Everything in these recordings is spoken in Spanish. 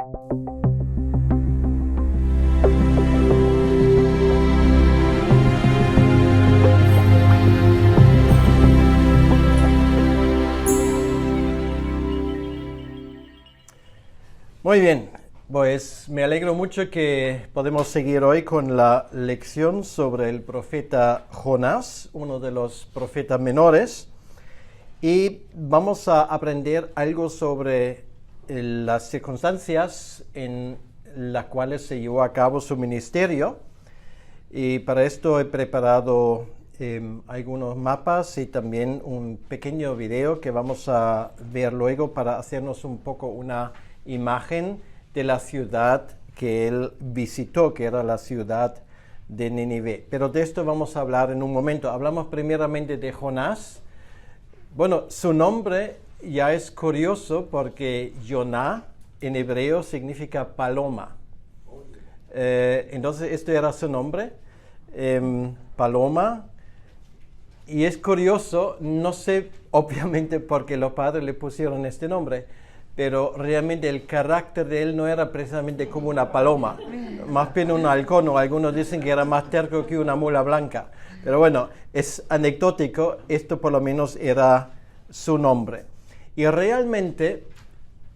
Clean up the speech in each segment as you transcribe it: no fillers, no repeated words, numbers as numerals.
Muy bien, pues me alegro mucho que podemos seguir hoy con la lección sobre el profeta Jonás, uno de los profetas menores, y vamos a aprender algo sobre las circunstancias en las cuales se llevó a cabo su ministerio, y para esto he preparado algunos mapas y también un pequeño video que vamos a ver luego para hacernos un poco una imagen de la ciudad que él visitó, que era la ciudad de Nínive. Pero de esto vamos a hablar en un momento. Hablamos primeramente de Jonás. Bueno, su nombre ya es curioso porque Yoná en hebreo significa paloma. Entonces, este era su nombre, paloma. Y es curioso, no sé obviamente por qué los padres le pusieron este nombre, pero realmente el carácter de él no era precisamente como una paloma, más bien un halcón, o algunos dicen que era más terco que una mula blanca. Pero bueno, es anecdótico, esto por lo menos era su nombre. Y realmente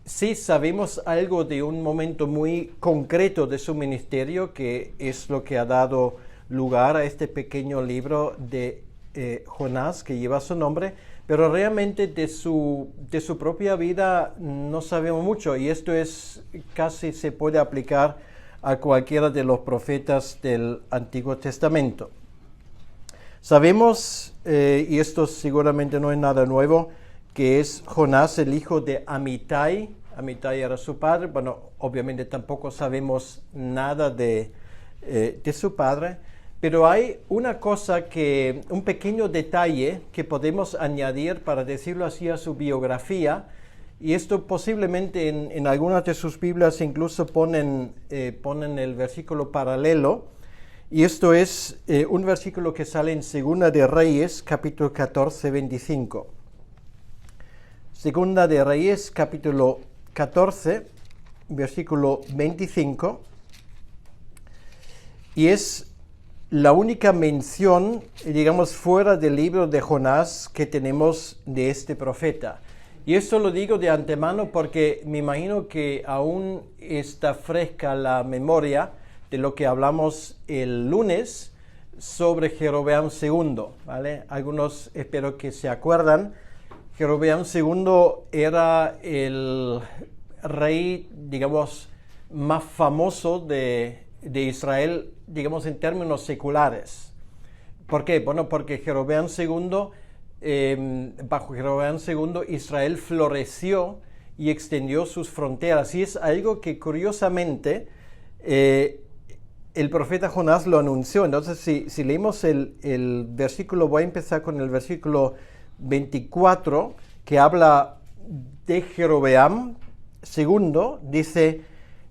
sí sabemos algo de un momento muy concreto de su ministerio, que es lo que ha dado lugar a este pequeño libro de Jonás, que lleva su nombre, pero realmente de su propia vida no sabemos mucho, y esto es casi se puede aplicar a cualquiera de los profetas del Antiguo Testamento. Sabemos, y esto seguramente no es nada nuevo, que es Jonás el hijo de Amitai. Amitai era su padre. Bueno, obviamente tampoco sabemos nada de su padre. Pero hay una cosa un pequeño detalle que podemos añadir, para decirlo así, a su biografía, y esto posiblemente en algunas de sus Biblias incluso ponen el versículo paralelo, y esto es un versículo que sale en Segunda de Reyes, capítulo 14, 25. Segunda de Reyes, capítulo 14, versículo 25, y es la única mención, digamos, fuera del libro de Jonás que tenemos de este profeta. Y esto lo digo de antemano porque me imagino que aún está fresca la memoria de lo que hablamos el lunes sobre Jeroboam II, ¿vale? Algunos espero que se acuerdan. Jeroboam II era el rey, digamos, más famoso de Israel, digamos, en términos seculares. ¿Por qué? Bueno, porque Jeroboam II, bajo Jeroboam II, Israel floreció y extendió sus fronteras. Y es algo que curiosamente el profeta Jonás lo anunció. Entonces, si leemos el versículo, voy a empezar con el versículo 24, que habla de Jeroboam II, dice: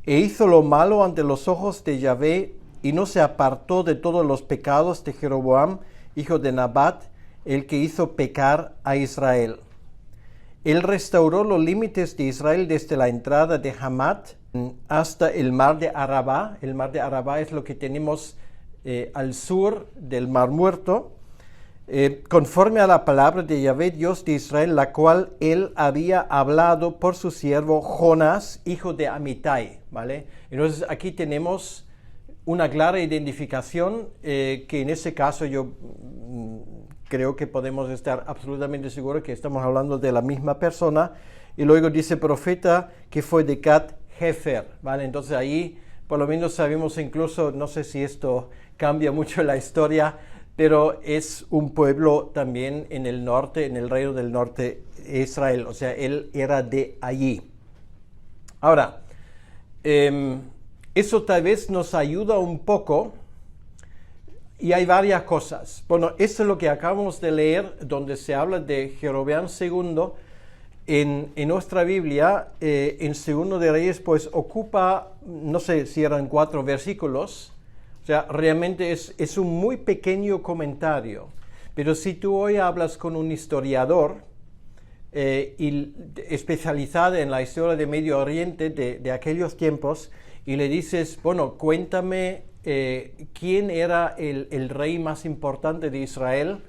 e hizo lo malo ante los ojos de Yahvé, y no se apartó de todos los pecados de Jeroboam, hijo de Nabat, el que hizo pecar a Israel. Él restauró los límites de Israel desde la entrada de Hamat hasta el mar de Arabá. El mar de Arabá es lo que tenemos al sur del Mar Muerto, conforme a la palabra de Yahvé, Dios de Israel, la cual él había hablado por su siervo Jonás, hijo de Amitai, ¿vale? Entonces aquí tenemos una clara identificación, que en ese caso yo creo que podemos estar absolutamente seguros que estamos hablando de la misma persona. Y luego dice profeta que fue de Gat Hefer, ¿vale? Entonces ahí por lo menos sabemos, incluso, no sé si esto cambia mucho la historia, pero es un pueblo también en el norte, en el reino del norte de Israel. O sea, él era de allí. Ahora, eso tal vez nos ayuda un poco, y hay varias cosas. Bueno, esto es lo que acabamos de leer, donde se habla de Jeroboam II. En nuestra Biblia, en Segundo de Reyes, pues ocupa, no sé si eran 4 versículos. O sea, realmente es un muy pequeño comentario. Pero si tú hoy hablas con un historiador, y especializada en la historia de Medio Oriente de aquellos tiempos, y le dices, bueno, cuéntame quién era el rey más importante de Israel,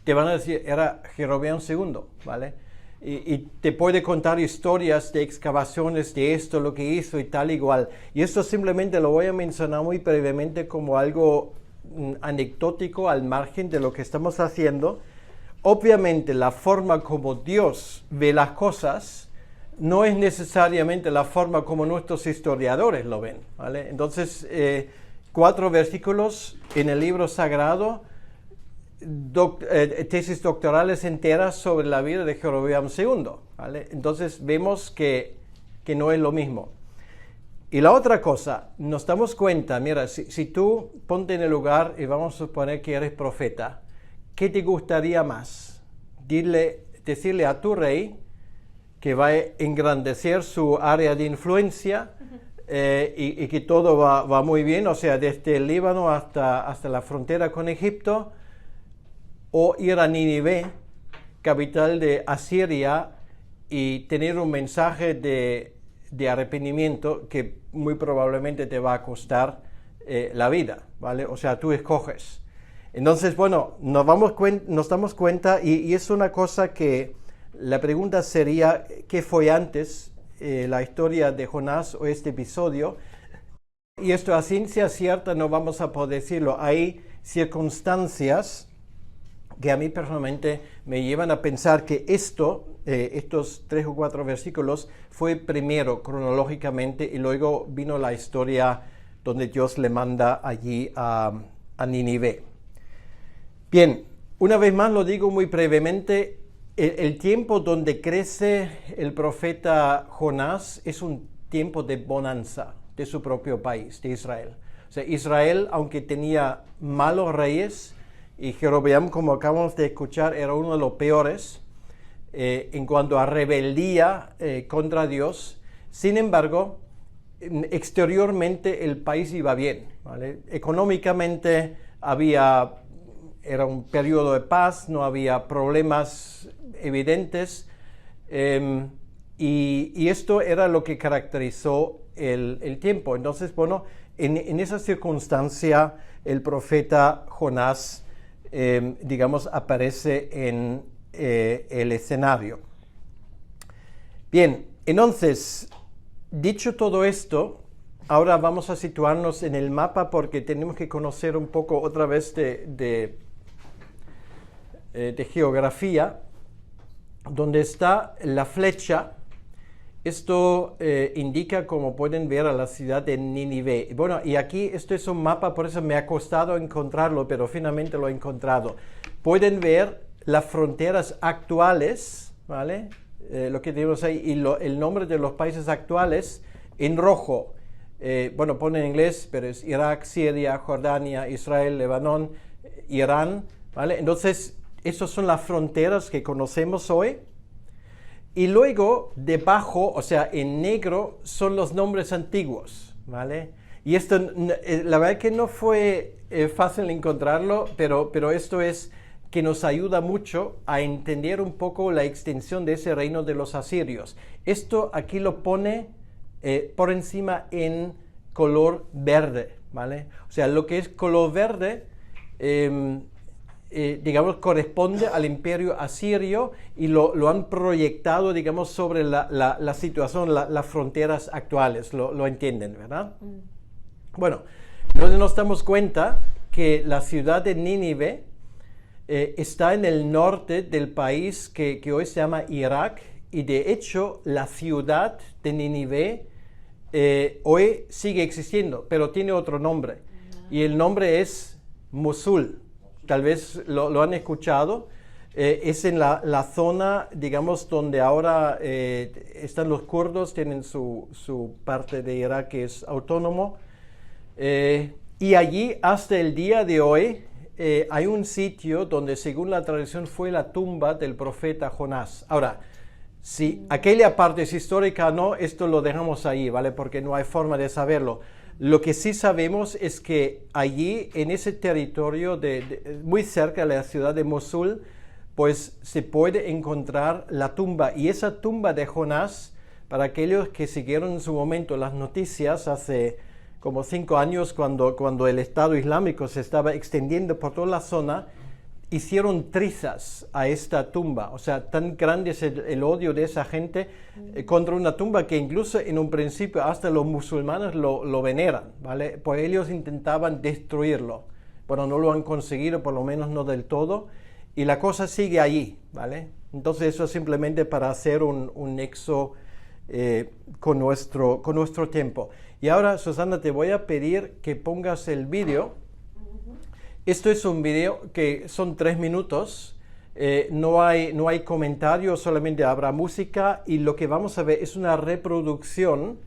te van a decir, era Jeroboam II, ¿vale? Y te puede contar historias de excavaciones de esto, lo que hizo y tal igual. Y esto simplemente lo voy a mencionar muy brevemente como algo anecdótico al margen de lo que estamos haciendo. Obviamente la forma como Dios ve las cosas no es necesariamente la forma como nuestros historiadores lo ven, ¿vale? Entonces, 4 versículos en el libro sagrado, tesis doctorales enteras sobre la vida de Jeroboam II, ¿vale? Entonces vemos que no es lo mismo. Y la otra cosa, nos damos cuenta, mira, si tú ponte en el lugar y vamos a suponer que eres profeta, ¿qué te gustaría más? Decirle a tu rey que va a engrandecer su área de influencia y que todo va muy bien, o sea, desde el Líbano hasta la frontera con Egipto, o ir a Nínive, capital de Asiria, y tener un mensaje de arrepentimiento que muy probablemente te va a costar la vida, ¿vale? O sea, tú escoges. Entonces, bueno, nos damos cuenta, y es una cosa que la pregunta sería, ¿qué fue antes, la historia de Jonás o este episodio? Y esto a ciencia cierta no vamos a poder decirlo. Hay circunstancias que a mí personalmente me llevan a pensar que estos 3 o 4 versículos fue primero cronológicamente y luego vino la historia donde Dios le manda allí a Nínive. Bien, una vez más lo digo muy brevemente, el tiempo donde crece el profeta Jonás es un tiempo de bonanza de su propio país, de Israel. O sea, Israel, aunque tenía malos reyes, y Jeroboam, como acabamos de escuchar, era uno de los peores en cuanto a rebeldía contra Dios. Sin embargo, exteriormente el país iba bien, ¿vale? Económicamente era un periodo de paz, no había problemas evidentes, y esto era lo que caracterizó el tiempo. Entonces, bueno, en esa circunstancia el profeta Jonás aparece en el escenario. Bien, entonces, dicho todo esto, ahora vamos a situarnos en el mapa porque tenemos que conocer un poco otra vez de geografía, donde está la flecha. Esto indica, como pueden ver, a la ciudad de Nínive. Bueno, y aquí esto es un mapa, por eso me ha costado encontrarlo, pero finalmente lo he encontrado. Pueden ver las fronteras actuales, ¿vale? Lo que tenemos ahí, y el nombre de los países actuales en rojo. Bueno, pone en inglés, pero es Irak, Siria, Jordania, Israel, Líbano, Irán, ¿vale? Entonces, esas son las fronteras que conocemos hoy. Y luego, debajo, o sea, en negro, son los nombres antiguos, ¿vale? Y esto, la verdad que no fue fácil encontrarlo, pero esto es que nos ayuda mucho a entender un poco la extensión de ese reino de los asirios. Esto aquí lo pone por encima en color verde, ¿vale? O sea, lo que es color verde, corresponde al imperio asirio y lo han proyectado, sobre la situación, las fronteras actuales, lo entienden, ¿verdad? Bueno, entonces nos damos cuenta que la ciudad de Nínive está en el norte del país que hoy se llama Irak, y de hecho la ciudad de Nínive hoy sigue existiendo, pero tiene otro nombre, y el nombre es Mosul. Tal vez lo han escuchado. Es en la zona, donde ahora están los kurdos, tienen su parte de Irak que es autónomo. Y allí, hasta el día de hoy, hay un sitio donde, según la tradición, fue la tumba del profeta Jonás. Ahora, si aquella parte es histórica o no, esto lo dejamos ahí, ¿vale? Porque no hay forma de saberlo. Lo que sí sabemos es que allí, en ese territorio muy cerca de la ciudad de Mosul, pues se puede encontrar la tumba. Y esa tumba de Jonás, para aquellos que siguieron en su momento las noticias hace como 5 años, cuando el Estado Islámico se estaba extendiendo por toda la zona, hicieron trizas a esta tumba. O sea, tan grande es el odio de esa gente contra una tumba que incluso en un principio hasta los musulmanes lo veneran, ¿vale? Pues ellos intentaban destruirlo. Bueno, no lo han conseguido, por lo menos no del todo, y la cosa sigue allí, ¿vale? Entonces eso es simplemente para hacer un nexo con nuestro tiempo. Y ahora, Susana, te voy a pedir que pongas el vídeo. Esto es un video que son 3 minutos, no hay comentarios, solamente habrá música, y lo que vamos a ver es una reproducción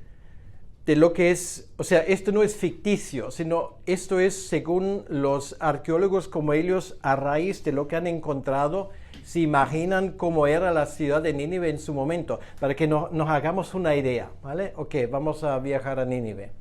de lo que es, o sea, esto no es ficticio, sino esto es según los arqueólogos, como ellos a raíz de lo que han encontrado, se imaginan cómo era la ciudad de Nínive en su momento, para que nos hagamos una idea, ¿vale? Ok, vamos a viajar a Nínive.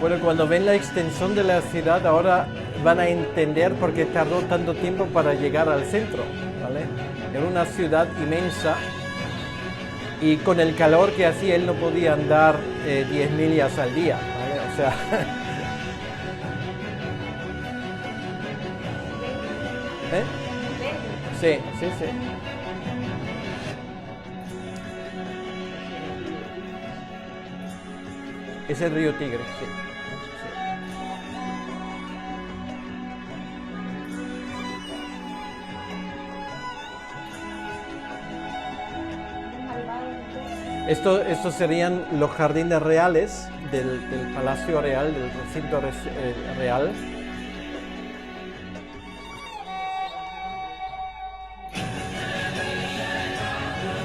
Bueno, cuando ven la extensión de la ciudad, ahora van a entender por qué tardó tanto tiempo para llegar al centro, ¿vale? Era una ciudad inmensa y con el calor que hacía él no podía andar 10 millas al día, ¿vale? O sea... ¿Eh? Sí, sí, sí. Es el río Tigre, sí. Estos serían los jardines reales del Palacio Real, del recinto real.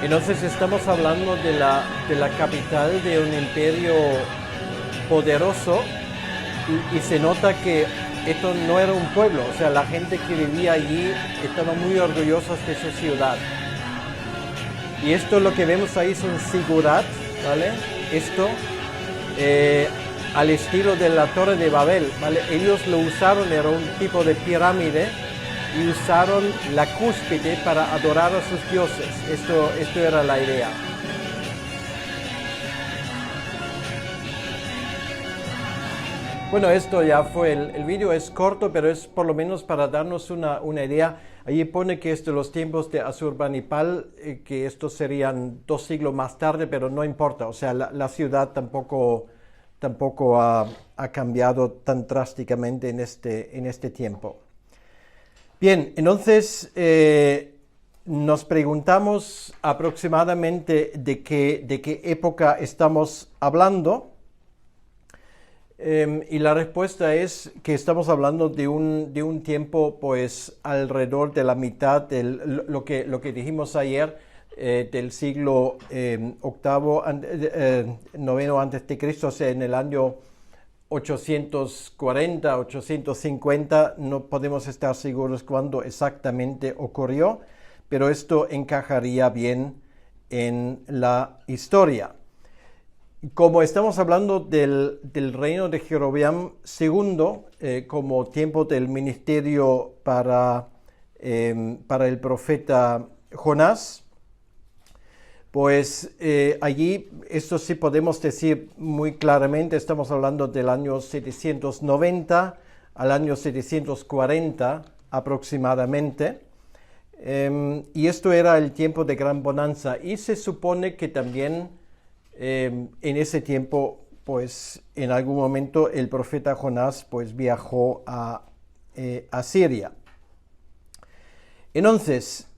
Entonces estamos hablando de la capital de un imperio poderoso y se nota que esto no era un pueblo, o sea, la gente que vivía allí estaba muy orgullosos de su ciudad. Y esto lo que vemos ahí es un zigurat, ¿vale? Esto al estilo de la Torre de Babel, ¿vale? Ellos lo usaron, era un tipo de pirámide y usaron la cúspide para adorar a sus dioses. Esto era la idea. Bueno, esto ya fue, el vídeo es corto, pero es por lo menos para darnos una idea. Allí pone que es de los tiempos de Asurbanipal, que estos serían 2 siglos más tarde, pero no importa. O sea, la ciudad tampoco ha cambiado tan drásticamente en este tiempo. Bien, entonces nos preguntamos aproximadamente de qué época estamos hablando. Y la respuesta es que estamos hablando de un tiempo pues alrededor de la mitad de lo que dijimos ayer, del siglo noveno antes de Cristo, o sea, en el año 840, 850, no podemos estar seguros cuándo exactamente ocurrió, pero esto encajaría bien en la historia. Como estamos hablando del reino de Jeroboam II, como tiempo del ministerio para el profeta Jonás, pues allí, esto sí podemos decir muy claramente, estamos hablando del año 790 al año 740 aproximadamente, y esto era el tiempo de gran bonanza, y se supone que también en ese tiempo pues en algún momento el profeta Jonás pues viajó a Siria. Entonces,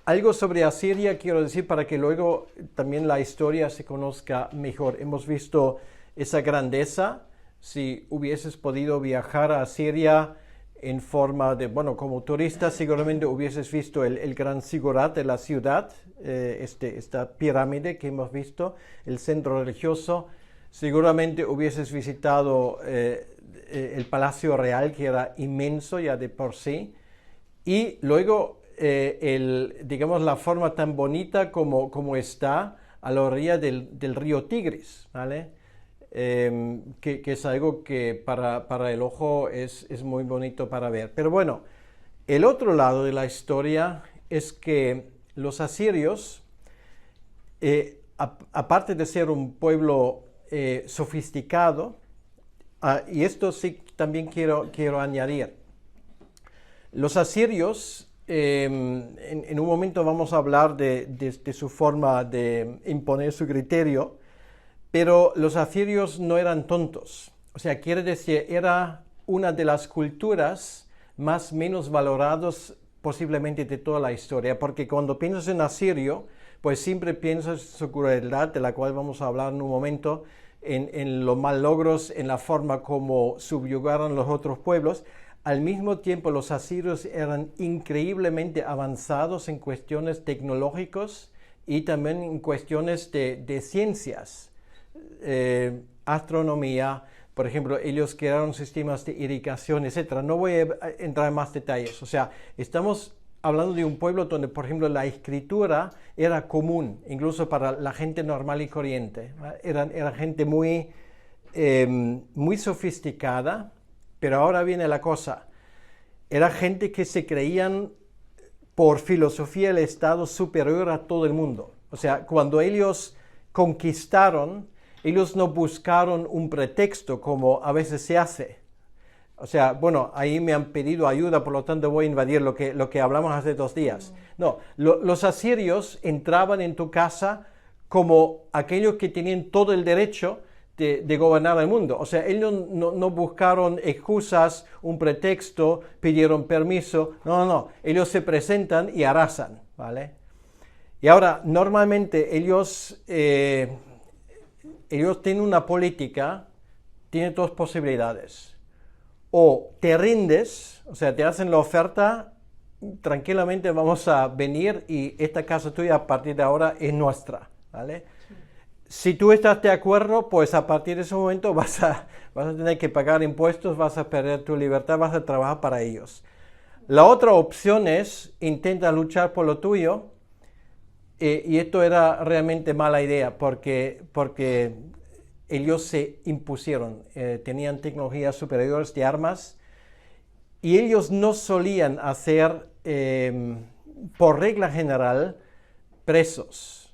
algo sobre Asiria quiero decir para que luego también la historia se conozca mejor. Hemos visto esa grandeza. Si hubieses podido viajar a Asiria en forma de, bueno, como turista, seguramente hubieses visto el gran Sigurat de la ciudad, esta pirámide que hemos visto, el centro religioso. Seguramente hubieses visitado el Palacio Real, que era inmenso ya de por sí. Y luego, digamos, la forma tan bonita como está a la orilla del río Tigris, ¿vale? Que es algo que para el ojo es muy bonito para ver. Pero bueno, el otro lado de la historia es que los asirios, aparte de ser un pueblo sofisticado, y esto sí también quiero añadir, los asirios, en un momento vamos a hablar de su forma de imponer su criterio, pero los asirios no eran tontos. O sea, quiere decir, era una de las culturas menos valoradas posiblemente de toda la historia, porque cuando piensas en asirio, pues siempre piensas en su crueldad, de la cual vamos a hablar en un momento, en los malogros, en la forma como subyugaron los otros pueblos. Al mismo tiempo, los asirios eran increíblemente avanzados en cuestiones tecnológicas y también en cuestiones de ciencias. Astronomía, por ejemplo, ellos crearon sistemas de irrigación, etcétera. No voy a entrar en más detalles. O sea, estamos hablando de un pueblo donde, por ejemplo, la escritura era común, incluso para la gente normal y corriente. Era gente muy sofisticada, pero ahora viene la cosa. Era gente que se creían por filosofía el Estado superior a todo el mundo. O sea, cuando ellos conquistaron, ellos no buscaron un pretexto como a veces se hace. O sea, bueno, ahí me han pedido ayuda, por lo tanto voy a invadir lo que hablamos hace 2 días. No, los asirios entraban en tu casa como aquellos que tenían todo el derecho de gobernar el mundo. O sea, ellos no buscaron excusas, un pretexto, pidieron permiso. No. Ellos se presentan y arrasan, ¿vale? Y ahora, normalmente ellos tienen una política, tienen 2 posibilidades. O te rindes, o sea, te hacen la oferta, tranquilamente vamos a venir y esta casa tuya a partir de ahora es nuestra, ¿vale? Sí. Si tú estás de acuerdo, pues a partir de ese momento vas a tener que pagar impuestos, vas a perder tu libertad, vas a trabajar para ellos. La otra opción es, intenta luchar por lo tuyo, y esto era realmente mala idea porque ellos se impusieron, tenían tecnologías superiores de armas y ellos no solían hacer, por regla general, presos.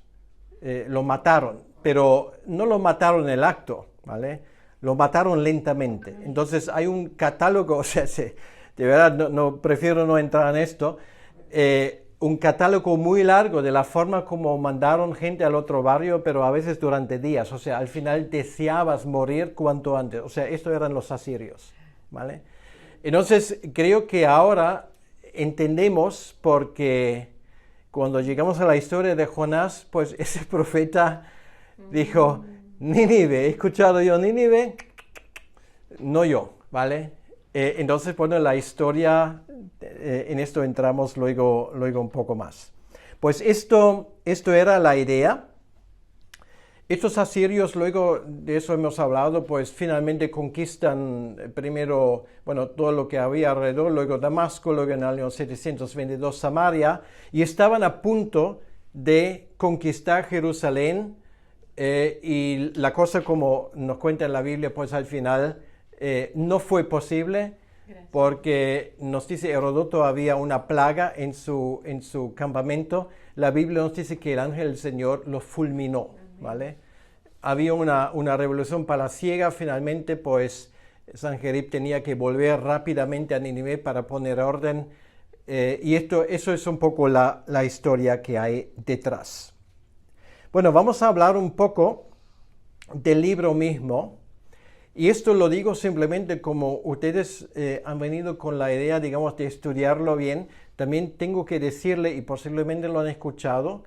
Lo mataron, pero no lo mataron en el acto, ¿vale? Lo mataron lentamente. Entonces hay un catálogo, o sea, de verdad prefiero no entrar en esto, un catálogo muy largo de la forma como mandaron gente al otro barrio, pero a veces durante días. O sea, al final deseabas morir cuanto antes. O sea, estos eran los asirios, ¿vale? Entonces, creo que ahora entendemos porque cuando llegamos a la historia de Jonás, pues ese profeta dijo, Nínive, he escuchado yo Nínive, no yo, ¿vale? Entonces, bueno, la historia, en esto entramos luego un poco más. Pues esto era la idea. Estos asirios, luego de eso hemos hablado, pues finalmente conquistan primero, bueno, todo lo que había alrededor, luego Damasco, luego en el año 722 Samaria, y estaban a punto de conquistar Jerusalén, y la cosa, como nos cuenta en la Biblia, pues al final no fue posible. Gracias. Porque nos dice Heródoto había una plaga en su campamento. La Biblia nos dice que el ángel del Señor los fulminó, ¿vale? Había una revolución palaciega. Finalmente, pues, Sanjerib tenía que volver rápidamente a Nínive para poner orden. Y eso es un poco la historia que hay detrás. Bueno, vamos a hablar un poco del libro mismo. Y esto lo digo simplemente como ustedes han venido con la idea, digamos, de estudiarlo bien. También tengo que decirle, y posiblemente lo han escuchado,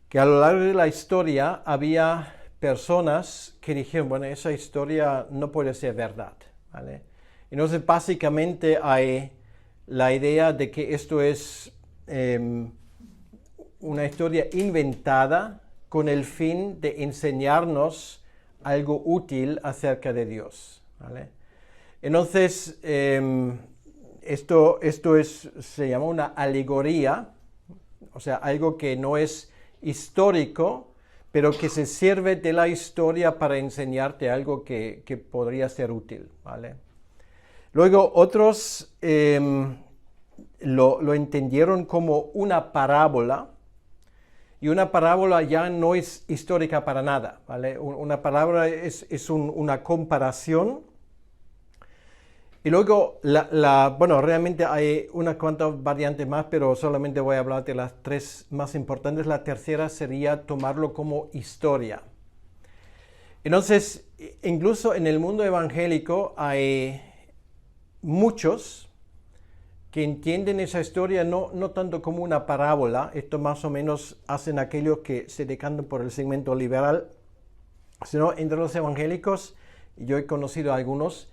que a lo largo de la historia había personas que dijeron, bueno, esa historia no puede ser verdad, ¿vale? Entonces, básicamente hay la idea de que esto es una historia inventada con el fin de enseñarnos algo útil acerca de Dios, ¿vale? Entonces, esto se llama una alegoría, o sea, algo que no es histórico, pero que se sirve de la historia para enseñarte algo que podría ser útil, ¿vale? Luego otros lo entendieron como una parábola, y una parábola ya no es histórica para nada, ¿vale? Una parábola es una comparación. Y luego, bueno, realmente hay unas cuantas variantes más, pero solamente voy a hablar de las tres más importantes. La tercera sería tomarlo como historia. Entonces, incluso en el mundo evangélico hay muchos que entienden esa historia no tanto como una parábola. Esto más o menos hacen aquellos que se decantan por el segmento liberal, sino entre los evangélicos, yo he conocido a algunos,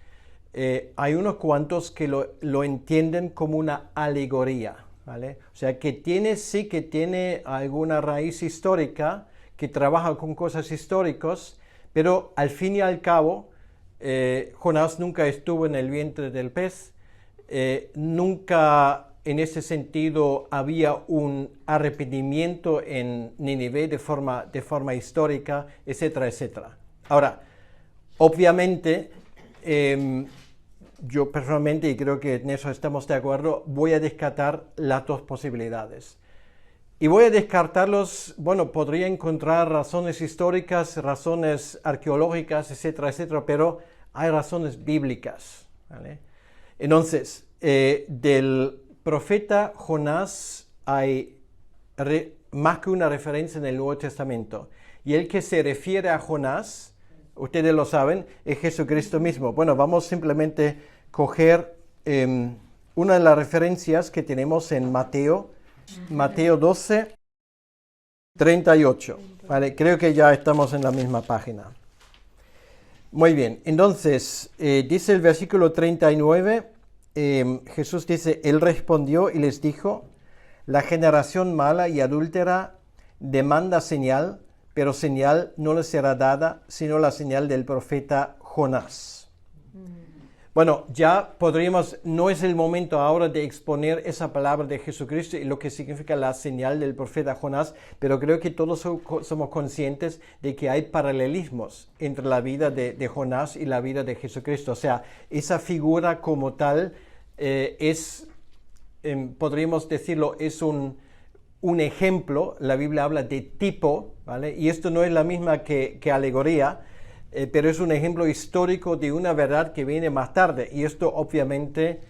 hay unos cuantos que lo entienden como una alegoría, ¿vale? O sea, que sí que tiene alguna raíz histórica, que trabaja con cosas históricas, pero al fin y al cabo, Jonás nunca estuvo en el vientre del pez, nunca en ese sentido había un arrepentimiento en Nínive de forma histórica, etcétera, etcétera. Ahora, obviamente, yo personalmente, y creo que en eso estamos de acuerdo, voy a descartar las dos posibilidades. Y voy a descartarlos, bueno, podría encontrar razones históricas, razones arqueológicas, etcétera, etcétera, pero hay razones bíblicas, ¿vale? Entonces, del profeta Jonás hay más que una referencia en el Nuevo Testamento. Y el que se refiere a Jonás, ustedes lo saben, es Jesucristo mismo. Bueno, vamos simplemente a coger una de las referencias que tenemos en Mateo 12, 38. Vale, creo que ya estamos en la misma página. Muy bien, entonces, dice el versículo 39, Jesús dice, Él respondió y les dijo, la generación mala y adúltera demanda señal, pero señal no le será dada, sino la señal del profeta Jonás. Bueno, ya podríamos, no es el momento ahora de exponer esa palabra de Jesucristo y lo que significa la señal del profeta Jonás, pero creo que todos somos conscientes de que hay paralelismos entre la vida de Jonás y la vida de Jesucristo. O sea, esa figura como tal podríamos decirlo, es un ejemplo. La Biblia habla de tipo, ¿vale? Y esto no es la misma que alegoría, pero es un ejemplo histórico de una verdad que viene más tarde, y esto obviamente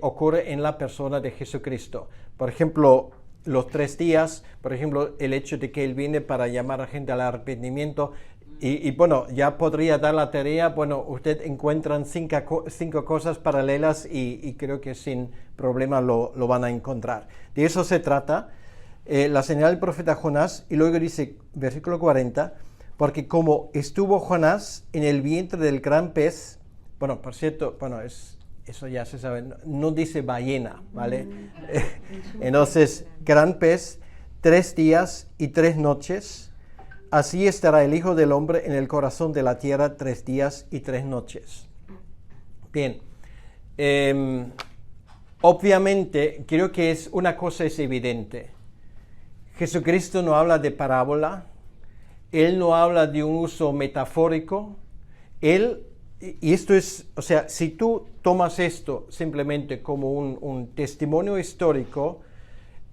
ocurre en la persona de Jesucristo. Por ejemplo, los 3 días, por ejemplo, el hecho de que Él viene para llamar a gente al arrepentimiento, y bueno, ya podría dar la tarea, bueno, usted encuentran 5 cosas paralelas y creo que sin problema lo van a encontrar. De eso se trata, la señal del profeta Jonás, y luego dice, versículo 40, porque como estuvo Jonás en el vientre del gran pez, bueno, por cierto, bueno, eso ya se sabe, no dice ballena, ¿vale? Entonces, gran pez, 3 días y 3 noches, así estará el Hijo del Hombre en el corazón de la tierra 3 días y 3 noches. Bien, obviamente, creo que una cosa es evidente. Jesucristo no habla de parábola. Él no habla de un uso metafórico. Y esto es, o sea, si tú tomas esto simplemente como un testimonio histórico,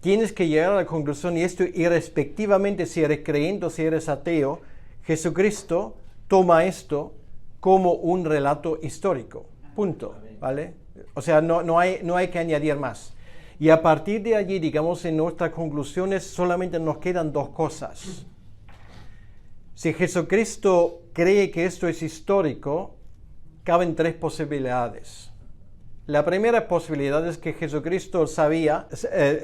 tienes que llegar a la conclusión, y esto irrespectivamente si eres creyente o si eres ateo, Jesucristo toma esto como un relato histórico. Punto, ¿vale? O sea, no hay que añadir más. Y a partir de allí, digamos, en nuestras conclusiones solamente nos quedan 2 cosas. Si Jesucristo cree que esto es histórico, caben tres posibilidades. La primera posibilidad es que Jesucristo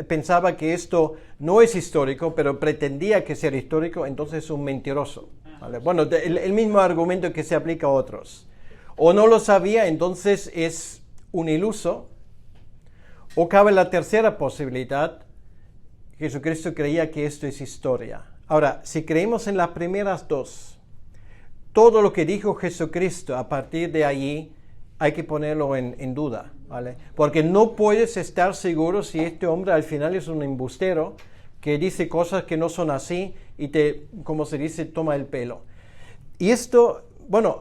pensaba que esto no es histórico, pero pretendía que sea histórico, entonces es un mentiroso. ¿Vale? Bueno, el mismo argumento que se aplica a otros. O no lo sabía, entonces es un iluso. O cabe la tercera posibilidad, Jesucristo creía que esto es historia. Ahora, si creemos en las primeras dos, todo lo que dijo Jesucristo a partir de allí hay que ponerlo en duda, ¿vale? Porque no puedes estar seguro si este hombre al final es un embustero que dice cosas que no son así y te, como se dice, toma el pelo. Y esto, bueno,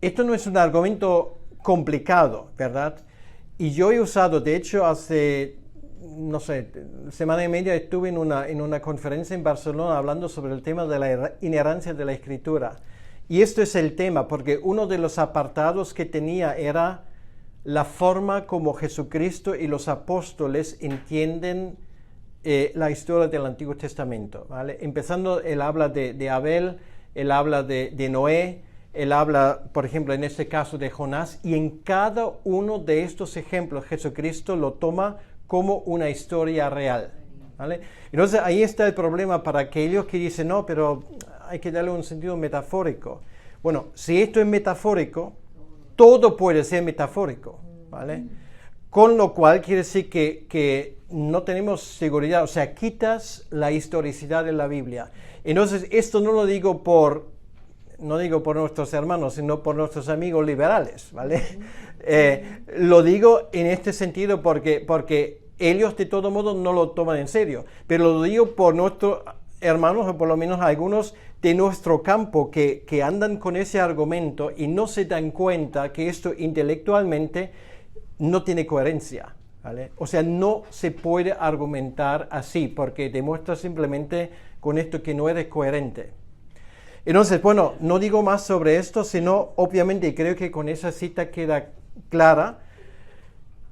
esto no es un argumento complicado, ¿verdad? Y yo he usado, de hecho, hace, no sé, semana y media estuve en una conferencia en Barcelona hablando sobre el tema de la inerrancia de la Escritura. Y esto es el tema, porque uno de los apartados que tenía era la forma como Jesucristo y los apóstoles entienden la historia del Antiguo Testamento, ¿vale? Empezando, él habla de Abel, él habla de Noé, él habla, por ejemplo, en este caso de Jonás, y en cada uno de estos ejemplos Jesucristo lo toma como una historia real, ¿vale? Entonces ahí está el problema para aquellos que dicen, no, pero hay que darle un sentido metafórico. Bueno, si esto es metafórico, todo puede ser metafórico, ¿vale? Con lo cual quiere decir que no tenemos seguridad, o sea, quitas la historicidad de la Biblia. Entonces, esto no lo digo por nuestros hermanos, sino por nuestros amigos liberales, ¿vale? Lo digo en este sentido porque ellos de todo modo no lo toman en serio, pero lo digo por nuestros hermanos, o por lo menos algunos de nuestro campo que andan con ese argumento y no se dan cuenta que esto intelectualmente no tiene coherencia, ¿vale? O sea, no se puede argumentar así porque demuestra simplemente con esto que no eres coherente. Entonces, bueno, no digo más sobre esto, sino obviamente creo que con esa cita queda clara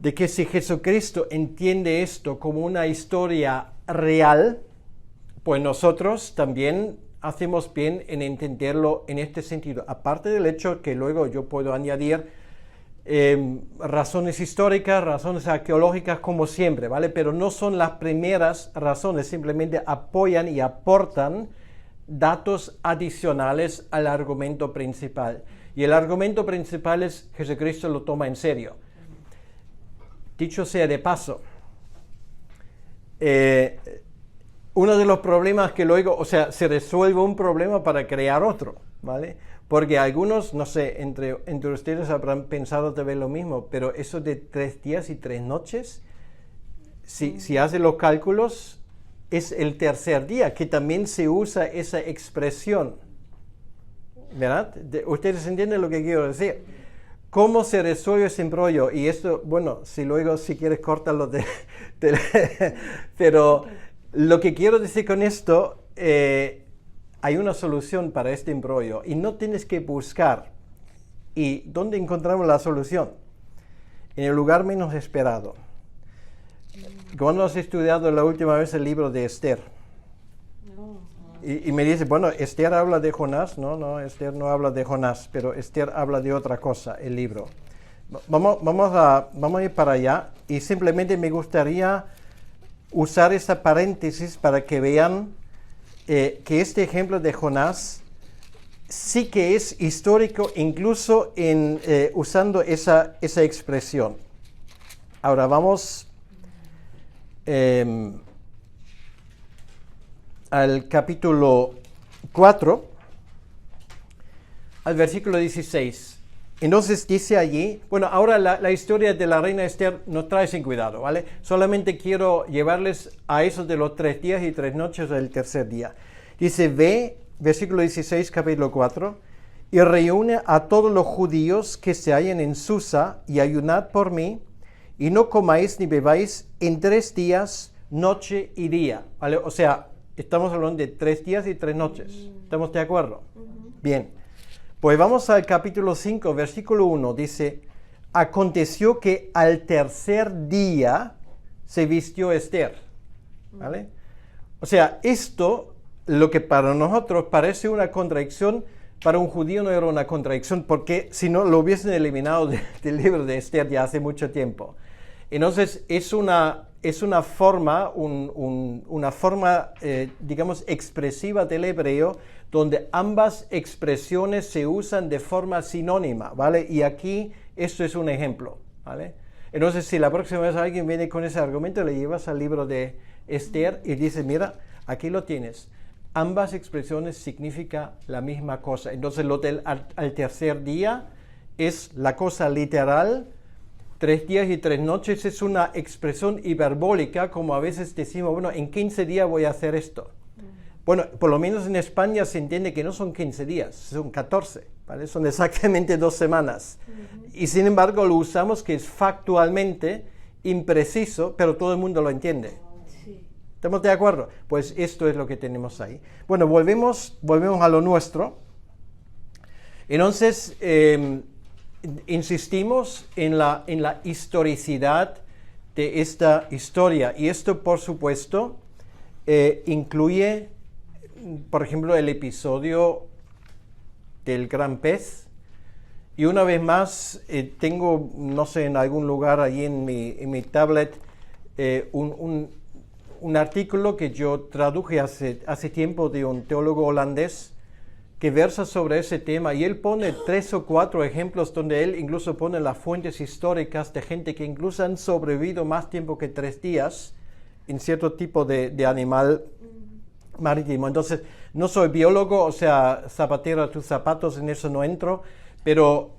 de que si Jesucristo entiende esto como una historia real, pues nosotros también hacemos bien en entenderlo en este sentido. Aparte del hecho que luego yo puedo añadir razones históricas, razones arqueológicas como siempre, ¿vale? Pero no son las primeras razones, simplemente apoyan y aportan datos adicionales al argumento principal. Y el argumento principal es Jesucristo lo toma en serio. Dicho sea de paso, uno de los problemas que luego, o sea, se resuelve un problema para crear otro, ¿vale? Porque algunos, no sé, entre ustedes habrán pensado tal vez lo mismo, pero eso de 3 días y 3 noches, si hace los cálculos, es el tercer día, que también se usa esa expresión, ¿verdad? Ustedes entienden lo que quiero decir. ¿Cómo se resuelve ese embrollo? Y esto, bueno, si quieres córtalo, pero lo que quiero decir con esto, hay una solución para este embrollo y no tienes que buscar. ¿Y dónde encontramos la solución? En el lugar menos esperado. ¿Cuándo has estudiado la última vez el libro de Esther? Y me dice, bueno, Esther habla de Jonás. No, Esther no habla de Jonás, pero Esther habla de otra cosa, el libro. Vamos a ir para allá y simplemente me gustaría usar esta paréntesis para que vean que este ejemplo de Jonás sí que es histórico, incluso usando esa expresión. Ahora vamos al capítulo 4, al versículo 16. Entonces dice allí, bueno, ahora la historia de la reina Esther nos trae sin cuidado, ¿vale? Solamente quiero llevarles a eso de los 3 días y 3 noches del tercer día. Dice, ve, versículo 16, capítulo 4, y reúne a todos los judíos que se hallen en Susa y ayunad por mí, y no comáis ni bebáis en 3 días, noche y día, ¿vale? O sea, estamos hablando de 3 días y 3 noches. ¿Estamos de acuerdo? Bien. Pues vamos al capítulo 5, versículo 1. Dice, aconteció que al tercer día se vistió Esther. ¿Vale? O sea, esto, lo que para nosotros parece una contradicción, para un judío no era una contradicción, porque si no lo hubiesen eliminado del libro de Esther ya hace mucho tiempo. Entonces es una forma, digamos, expresiva del hebreo, donde ambas expresiones se usan de forma sinónima, ¿vale? Y aquí esto es un ejemplo, ¿vale? Entonces, si la próxima vez alguien viene con ese argumento, le llevas al libro de Esther y dices, mira, aquí lo tienes. Ambas expresiones significan la misma cosa. Entonces, lo del al tercer día es la cosa literal. 3 días y 3 noches es una expresión hiperbólica, como a veces decimos, bueno, en 15 días voy a hacer esto. Bueno, por lo menos en España se entiende que no son 15 días, son 14, ¿vale? Son exactamente 2 semanas. Y sin embargo lo usamos que es factualmente impreciso, pero todo el mundo lo entiende. Sí. ¿Estamos de acuerdo? Pues esto es lo que tenemos ahí. Bueno, volvemos a lo nuestro. Entonces, insistimos en la historicidad de esta historia. Y esto, por supuesto, incluye, por ejemplo, el episodio del gran pez. Y una vez más, tengo, no sé, en algún lugar allí en mi tablet, un artículo que yo traduje hace tiempo de un teólogo holandés que versa sobre ese tema, y él pone 3 o 4 ejemplos donde él incluso pone las fuentes históricas de gente que incluso han sobrevivido más tiempo que 3 días en cierto tipo de animal marítimo. Entonces, no soy biólogo, o sea, zapatero a tus zapatos, en eso no entro, pero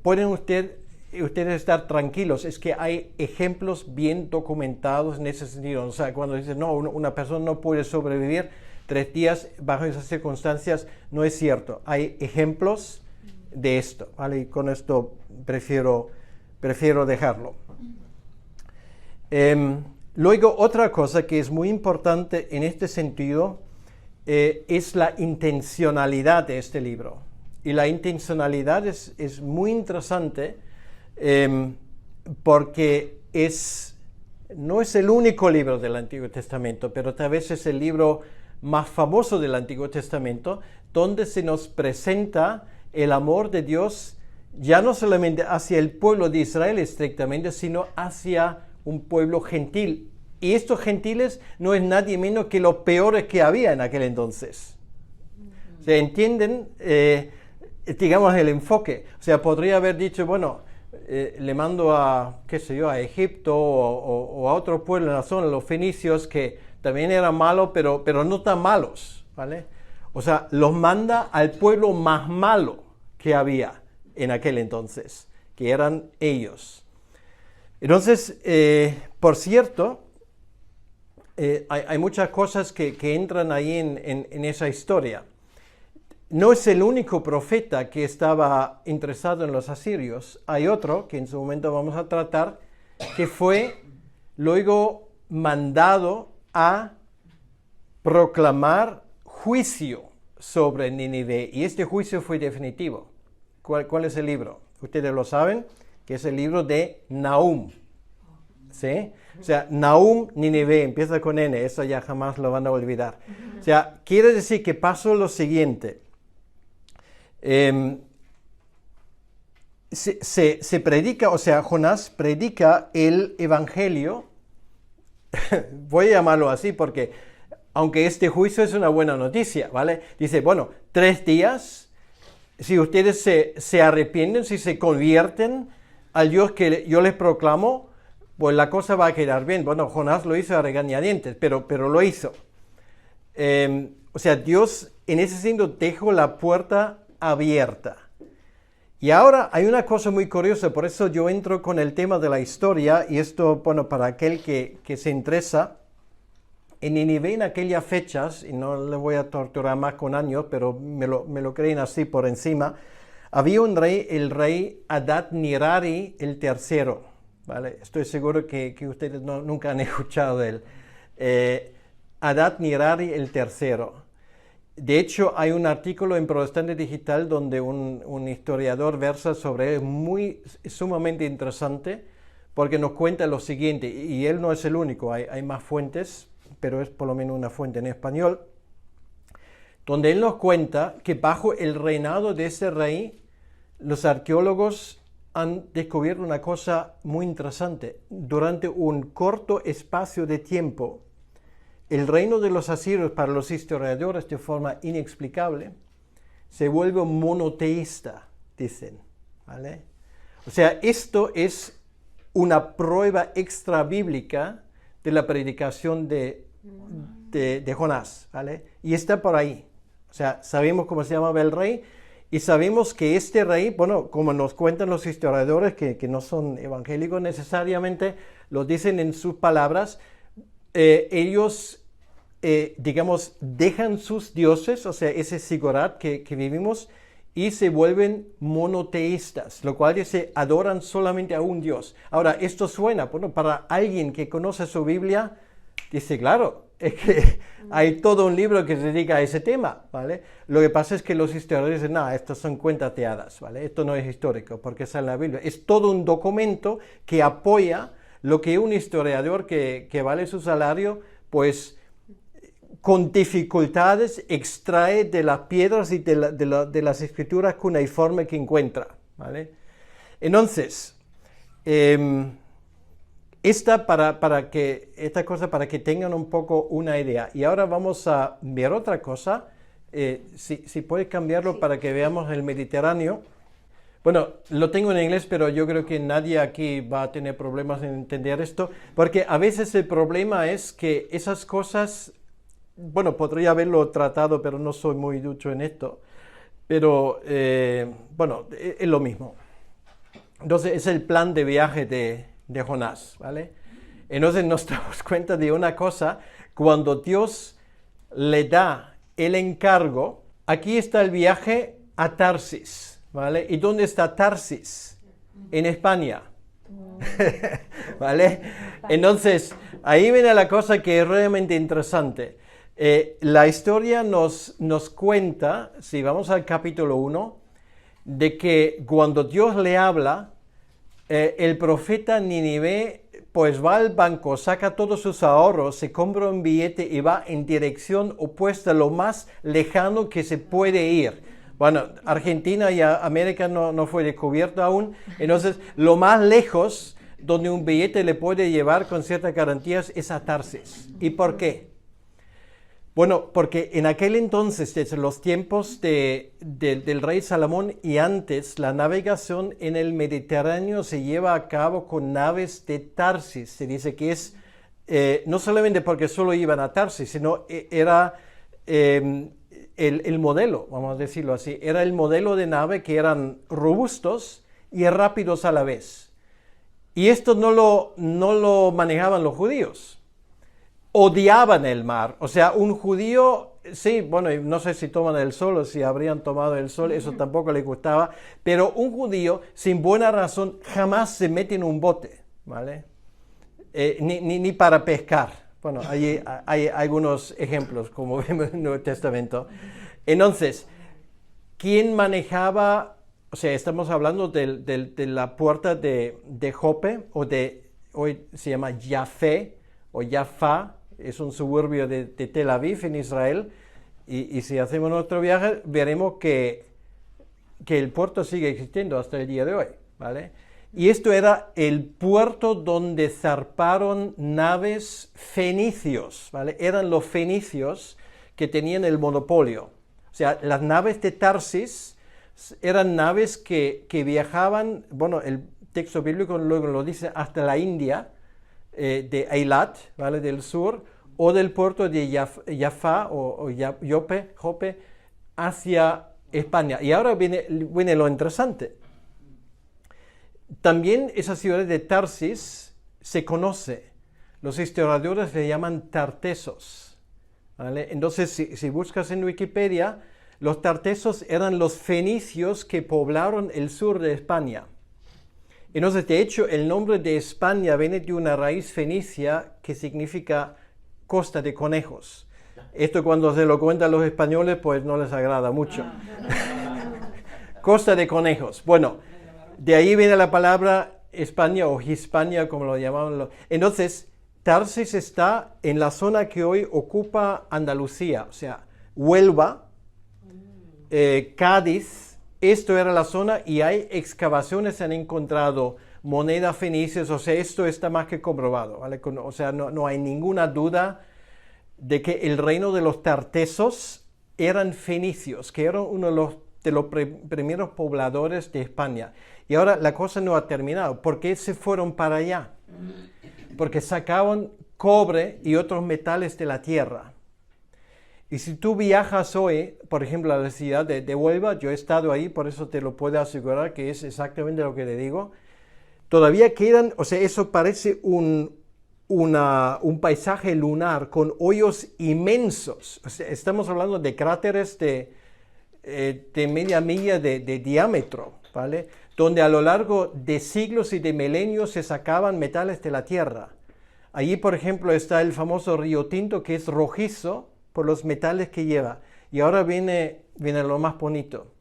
pueden ustedes estar tranquilos, es que hay ejemplos bien documentados en ese sentido. O sea, cuando dicen, no, una persona no puede sobrevivir 3 días bajo esas circunstancias, no es cierto. Hay ejemplos de esto, ¿vale? Y con esto prefiero dejarlo. Luego, otra cosa que es muy importante en este sentido es la intencionalidad de este libro. Y la intencionalidad es muy interesante porque no es el único libro del Antiguo Testamento, pero tal vez es el libro más famoso del Antiguo Testamento, donde se nos presenta el amor de Dios ya no solamente hacia el pueblo de Israel estrictamente, sino hacia un pueblo gentil. Y estos gentiles no es nadie menos que los peores que había en aquel entonces. ¿Se entienden? Digamos, el enfoque. O sea, podría haber dicho, bueno, le mando a Egipto o a otro pueblo en la zona, los fenicios, que también eran malos, pero no tan malos, ¿vale? O sea, los manda al pueblo más malo que había en aquel entonces, que eran ellos. Entonces, por cierto, hay muchas cosas que entran ahí en esa historia. No es el único profeta que estaba interesado en los asirios. Hay otro, que en su momento vamos a tratar, que fue luego mandado a proclamar juicio sobre Nínive. Y este juicio fue definitivo. ¿Cuál es el libro? Ustedes lo saben, que es el libro de Nahum. ¿Sí? O sea, Nahum, Nínive, empieza con N, eso ya jamás lo van a olvidar. O sea, quiere decir que pasó lo siguiente. Se predica, o sea, Jonás predica el evangelio, voy a llamarlo así porque, aunque este juicio es una buena noticia, ¿vale? Dice, bueno, 3 días, si ustedes se arrepienten, si se convierten al Dios que yo les proclamo, pues la cosa va a quedar bien. Bueno, Jonás lo hizo a regañadientes, pero lo hizo. O sea, Dios en ese sentido dejó la puerta abierta. Y ahora hay una cosa muy curiosa, por eso yo entro con el tema de la historia, y esto, bueno, para aquel que se interesa, en Nínive en aquellas fechas, y no le voy a torturar más con años, pero me lo creen así por encima, había un rey, el rey Adad-Nirari el tercero, ¿vale? Estoy seguro que ustedes nunca han escuchado de él. Adad-Nirari el tercero. De hecho, hay un artículo en Protestante Digital donde un historiador versa sobre él, sumamente interesante, porque nos cuenta lo siguiente, y él no es el único, hay más fuentes, pero es por lo menos una fuente en español. donde él nos cuenta que bajo el reinado de ese rey, los arqueólogos han descubierto una cosa muy interesante. Durante un corto espacio de tiempo, el reino de los asirios, para los historiadores de forma inexplicable, se vuelve monoteísta, dicen, ¿vale? O sea, esto es una prueba extra bíblica de la predicación de Jonás, ¿vale? Y está por ahí. O sea, sabemos cómo se llamaba el rey y sabemos que este rey, bueno, como nos cuentan los historiadores que no son evangélicos necesariamente, lo dicen en sus palabras, ellos, digamos, dejan sus dioses, o sea, ese Sigorat que vivimos, y se vuelven monoteístas, lo cual se adoran solamente a un Dios. Ahora, esto suena, bueno, para alguien que conoce su Biblia, dice, claro, es que hay todo un libro que se dedica a ese tema, ¿vale? Lo que pasa es que los historiadores dicen, no, estos son cuentateadas, ¿vale? Esto no es histórico, porque está en la Biblia. Es todo un documento que apoya lo que un historiador que vale su salario, pues, con dificultades extrae de las piedras y de las escrituras cuneiformes que encuentra, ¿vale? Entonces, esta cosa para que tengan un poco una idea. Y ahora vamos a ver otra cosa. Si puedes cambiarlo sí, para que veamos el Mediterráneo. Bueno, lo tengo en inglés, pero yo creo que nadie aquí va a tener problemas en entender esto, porque a veces el problema es que esas cosas, bueno, podría haberlo tratado, pero no soy muy ducho en esto, pero bueno, es lo mismo. Entonces, es el plan de viaje de Jonás, ¿vale? Entonces nos damos cuenta de una cosa, cuando Dios le da el encargo, aquí está el viaje a Tarsis, ¿vale? ¿Y dónde está Tarsis? En España, ¿vale? Entonces, ahí viene la cosa que es realmente interesante. La historia nos cuenta, si vamos al capítulo 1, de que cuando Dios le habla, el profeta Nínive pues va al banco, saca todos sus ahorros, se compra un billete y va en dirección opuesta, lo más lejano que se puede ir. Bueno, Argentina y América no fue descubierto aún, entonces lo más lejos donde un billete le puede llevar con ciertas garantías es a Tarsis. ¿Y por qué? Bueno, porque en aquel entonces, desde los tiempos del rey Salomón y antes, la navegación en el Mediterráneo se lleva a cabo con naves de Tarsis. Se dice que es, no solamente porque solo iban a Tarsis, sino era el modelo, vamos a decirlo así, era el modelo de nave que eran robustos y rápidos a la vez. Y esto no lo manejaban los judíos. Odiaban el mar, o sea, un judío, sí, bueno, no sé si toman el sol o si habrían tomado el sol, eso tampoco les gustaba, pero un judío, sin buena razón, jamás se mete en un bote, ¿vale? Ni para pescar. Bueno, hay algunos ejemplos, como vemos en el Nuevo Testamento. Entonces, ¿quién manejaba? O sea, estamos hablando de la puerta de Jope, hoy se llama Jafé, o Jaffa, es un suburbio de Tel Aviv en Israel, y si hacemos nuestro viaje veremos que el puerto sigue existiendo hasta el día de hoy, ¿vale? Y esto era el puerto donde zarparon naves fenicios, ¿vale? Eran los fenicios que tenían el monopolio. O sea, las naves de Tarsis eran naves que viajaban, bueno, el texto bíblico luego lo dice, hasta la India, de Eilat, ¿vale? Del sur, o del puerto de Jaffa o Jope hacia España. Y ahora viene lo interesante. También esa ciudad de Tarsis se conoce. Los historiadores le llaman tartesos, ¿vale? Entonces, si buscas en Wikipedia, los tartesos eran los fenicios que poblaron el sur de España. Entonces, de hecho, el nombre de España viene de una raíz fenicia que significa costa de conejos. Esto cuando se lo cuentan los españoles, pues no les agrada mucho. Costa de conejos. Bueno, de ahí viene la palabra España o Hispania, como lo llamaban. Entonces, Tarsis está en la zona que hoy ocupa Andalucía, o sea, Huelva, Cádiz, esto era la zona y hay excavaciones, se han encontrado monedas fenicias, o sea, esto está más que comprobado, ¿vale? O sea, no hay ninguna duda de que el reino de los tartesos eran fenicios, que eran uno de los primeros pobladores de España. Y ahora la cosa no ha terminado. ¿Por qué se fueron para allá? Porque sacaban cobre y otros metales de la tierra. Y si tú viajas hoy, por ejemplo, a la ciudad de Huelva, yo he estado ahí, por eso te lo puedo asegurar que es exactamente lo que le digo, todavía quedan, o sea, eso parece un paisaje lunar con hoyos inmensos. O sea, estamos hablando de cráteres de media milla de diámetro, ¿vale? Donde a lo largo de siglos y de milenios se sacaban metales de la tierra. Allí, por ejemplo, está el famoso Río Tinto, que es rojizo por los metales que lleva. Y ahora viene lo más bonito.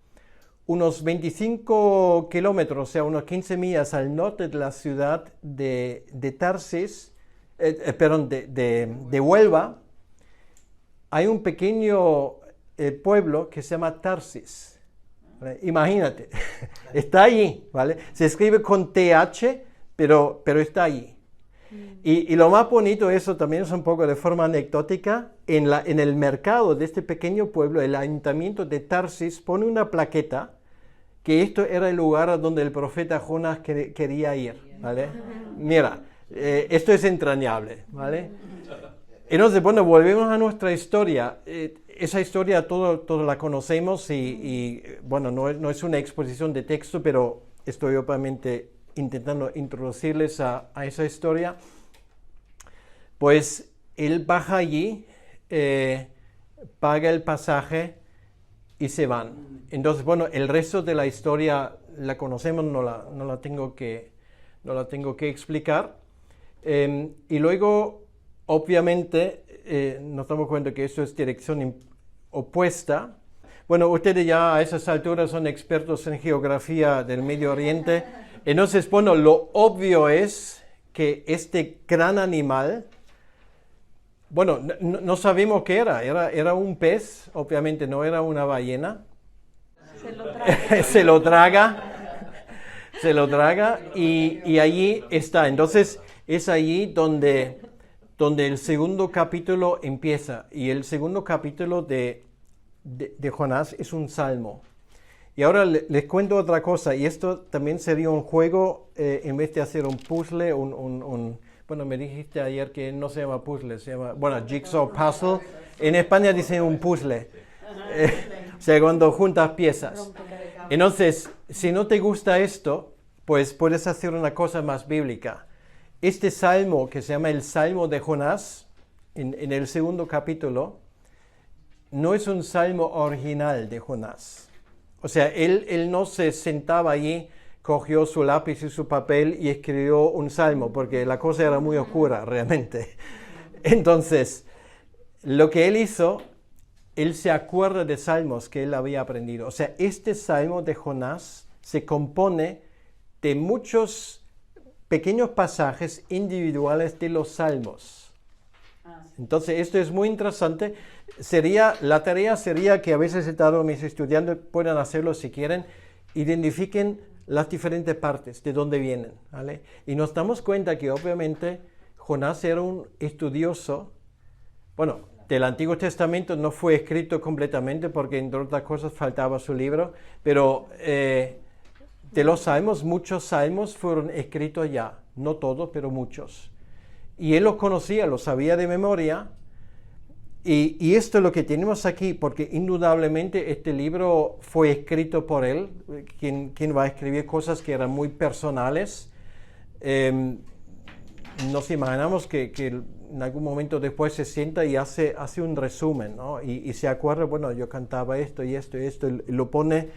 Unos 25 kilómetros, o sea, unos 15 millas al norte de la ciudad de Tarsis, de Huelva, hay un pequeño pueblo que se llama Tarsis. ¿Vale? Imagínate, está allí, ¿vale? Se escribe con TH, pero está allí. Y lo más bonito, eso también es un poco de forma anecdótica, en el mercado de este pequeño pueblo, el ayuntamiento de Tarsis pone una plaqueta que esto era el lugar a donde el profeta Jonás quería ir, ¿vale? Mira, esto es entrañable, ¿vale? Entonces, bueno, volvemos a nuestra historia. Esa historia todos la conocemos y bueno, no es una exposición de texto, pero estoy obviamente intentando introducirles a esa historia. Pues él baja allí, paga el pasaje y se van. Entonces, bueno, el resto de la historia la conocemos, no la tengo que explicar. Y luego, obviamente, nos damos cuenta que eso es dirección opuesta. Bueno, ustedes ya a esas alturas son expertos en geografía del Medio Oriente. Entonces, bueno, lo obvio es que este gran animal, bueno, no sabemos qué era un pez, obviamente no era una ballena. Se lo traga y allí está. Entonces es allí donde el segundo capítulo empieza. Y el segundo capítulo de Jonás es un salmo. Y ahora les cuento otra cosa, y esto también sería un juego, en vez de hacer un puzzle, bueno, me dijiste ayer que no se llama puzzle, se llama, bueno, jigsaw puzzle. En España dicen un puzzle, o sea, cuando juntas piezas. Entonces, si no te gusta esto, pues puedes hacer una cosa más bíblica. Este salmo, que se llama el Salmo de Jonás, en el segundo capítulo, no es un salmo original de Jonás. O sea, él no se sentaba allí, cogió su lápiz y su papel y escribió un salmo, porque la cosa era muy oscura realmente. Entonces, lo que él hizo, él se acuerda de salmos que él había aprendido. O sea, este salmo de Jonás se compone de muchos pequeños pasajes individuales de los salmos. Entonces, esto es muy interesante. La tarea sería que a veces mis estudiantes puedan hacerlo si quieren, identifiquen las diferentes partes, de dónde vienen, ¿vale? Y nos damos cuenta que obviamente Jonás era un estudioso, bueno, del Antiguo Testamento no fue escrito completamente porque entre otras cosas faltaba su libro, pero de los salmos, muchos salmos fueron escritos ya, no todos, pero muchos. Y él los conocía, los sabía de memoria. Y esto es lo que tenemos aquí, porque indudablemente este libro fue escrito por él, quien va a escribir cosas que eran muy personales. Nos imaginamos que en algún momento después se sienta y hace un resumen, ¿no? Y se acuerda, bueno, yo cantaba esto y esto y esto, y lo pone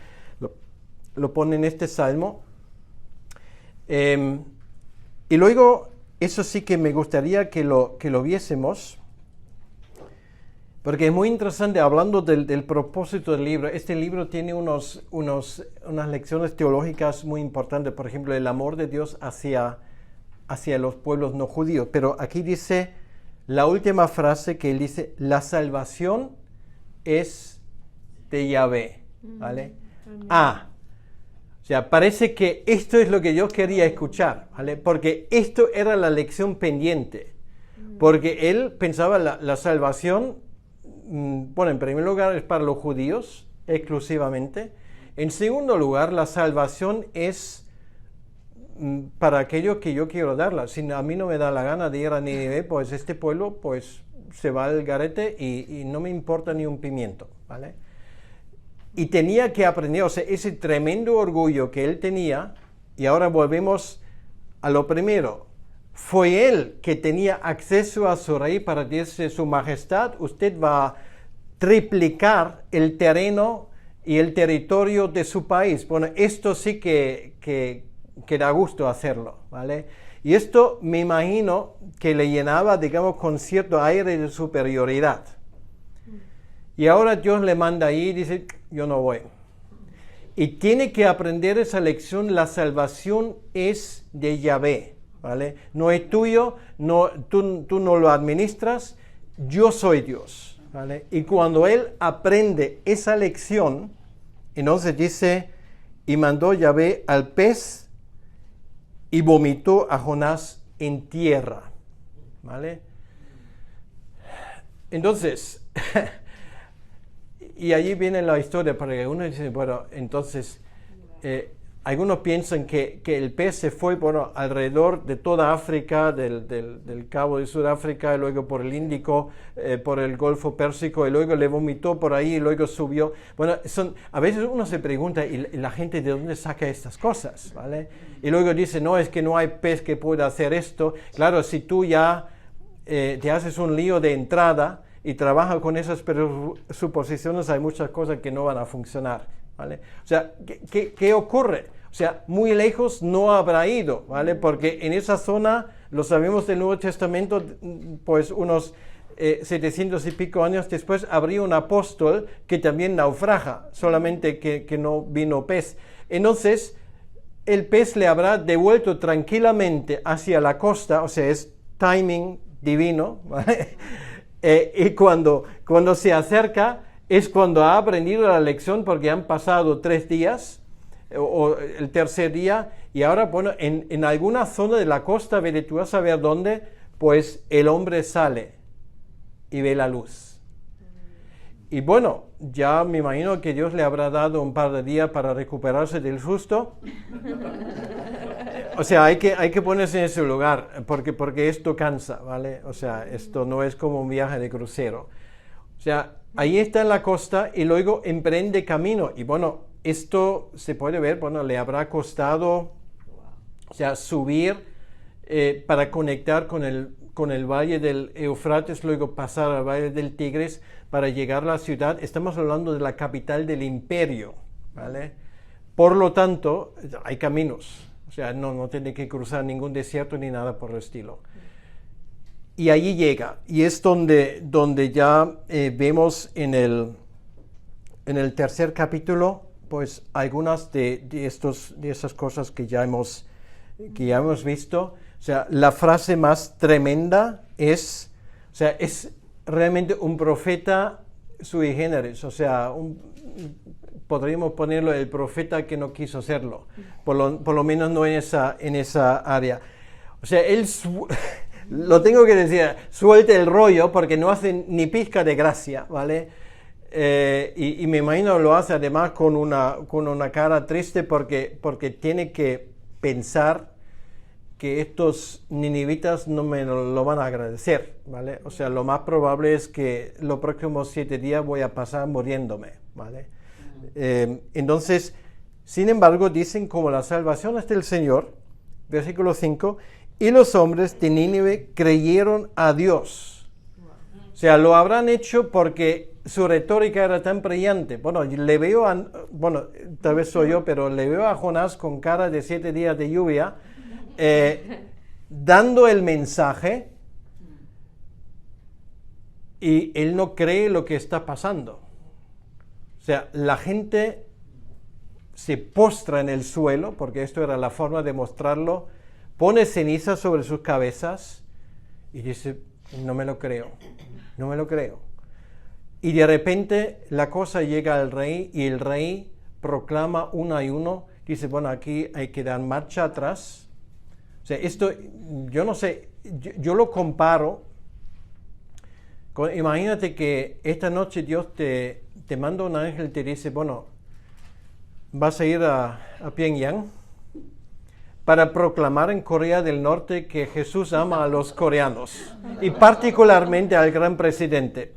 en este salmo. Y luego, eso sí que me gustaría que lo viésemos. Porque es muy interesante, hablando del propósito del libro, este libro tiene unas lecciones teológicas muy importantes, por ejemplo, el amor de Dios hacia los pueblos no judíos. Pero aquí dice, la última frase que él dice, la salvación es de Yahvé. ¿vale? O sea, parece que esto es lo que yo quería escuchar, ¿vale? Porque esto era la lección pendiente. Porque él pensaba la salvación, bueno, en primer lugar es para los judíos exclusivamente. En segundo lugar, la salvación es para aquellos que yo quiero darla. Si a mí no me da la gana de ir a Nínive, pues este pueblo pues se va al garete y no me importa ni un pimiento, ¿vale? Y tenía que aprender, o sea, ese tremendo orgullo que él tenía, y ahora volvemos a lo primero. Fue él que tenía acceso a su rey para decirle: Su Majestad, usted va a triplicar el terreno y el territorio de su país. Bueno, esto sí que da gusto hacerlo, ¿vale? Y esto me imagino que le llenaba, digamos, con cierto aire de superioridad. Y ahora Dios le manda ahí y dice: yo no voy. Y tiene que aprender esa lección. La salvación es de Yahvé, ¿vale? No es tuyo, no, tú no lo administras, yo soy Dios, ¿vale? Y cuando él aprende esa lección, entonces dice: y mandó Yahvé al pez y vomitó a Jonás en tierra, ¿vale? Entonces, y allí viene la historia, porque uno dice, bueno, entonces, algunos piensan que el pez se fue, bueno, alrededor de toda África, del Cabo de Sudáfrica, y luego por el Índico, por el Golfo Pérsico, y luego le vomitó por ahí, y luego subió. Bueno, a veces uno se pregunta, ¿y la gente de dónde saca estas cosas? ¿Vale? Y luego dice: no, es que no hay pez que pueda hacer esto. Claro, si tú ya te haces un lío de entrada y trabajas con esas suposiciones, hay muchas cosas que no van a funcionar, ¿vale? O sea, ¿qué ocurre? O sea, muy lejos no habrá ido, ¿vale? Porque en esa zona, lo sabemos del Nuevo Testamento, pues unos 700 y pico años después, habría un apóstol que también naufraga, solamente que no vino pez. Entonces, el pez le habrá devuelto tranquilamente hacia la costa, o sea, es timing divino, ¿vale? Y cuando se acerca es cuando ha aprendido la lección, porque han pasado 3 días o el tercer día, y ahora, bueno, en alguna zona de la costa, vete tú a saber dónde, pues el hombre sale y ve la luz. Y bueno, ya me imagino que Dios le habrá dado un par de días para recuperarse del susto. O sea, hay que ponerse en ese lugar, porque esto cansa, ¿vale? O sea, esto no es como un viaje de crucero. O sea, ahí está en la costa y luego emprende camino. Y bueno, esto se puede ver, bueno, le habrá costado, o sea, subir para conectar con el valle del Éufrates, luego pasar al valle del Tigris para llegar a la ciudad. Estamos hablando de la capital del imperio, ¿vale? Por lo tanto, hay caminos. O sea, no tiene que cruzar ningún desierto ni nada por el estilo. Y allí llega. Y es donde ya vemos en el tercer capítulo, pues algunas de esas cosas que ya hemos visto. O sea, la frase más tremenda es realmente un profeta sui generis. O sea, podríamos ponerlo el profeta que no quiso serlo, por lo menos no en esa área. O sea, él, lo tengo que decir, suelta el rollo porque no hace ni pizca de gracia, ¿vale? Y me imagino lo hace además con una cara triste porque tiene que pensar que estos ninivitas no me lo van a agradecer, ¿vale? O sea, lo más probable es que los próximos 7 días voy a pasar muriéndome, ¿vale? Entonces, sin embargo, dicen: como la salvación es del Señor, versículo 5, y los hombres de Nínive creyeron a Dios. O sea, lo habrán hecho porque su retórica era tan brillante. Bueno, tal vez soy yo, pero le veo a Jonás con cara de 7 días de lluvia, dando el mensaje, y él no cree lo que está pasando. O sea, la gente se postra en el suelo, porque esto era la forma de mostrarlo, pone ceniza sobre sus cabezas y dice: no me lo creo, no me lo creo. Y de repente la cosa llega al rey y el rey proclama un ayuno. Dice, bueno, aquí hay que dar marcha atrás. O sea, esto, yo no sé, yo lo comparo. Imagínate que esta noche Dios te manda un ángel y te dice, bueno, vas a ir a Pyongyang para proclamar en Corea del Norte que Jesús ama a los coreanos y particularmente al gran presidente.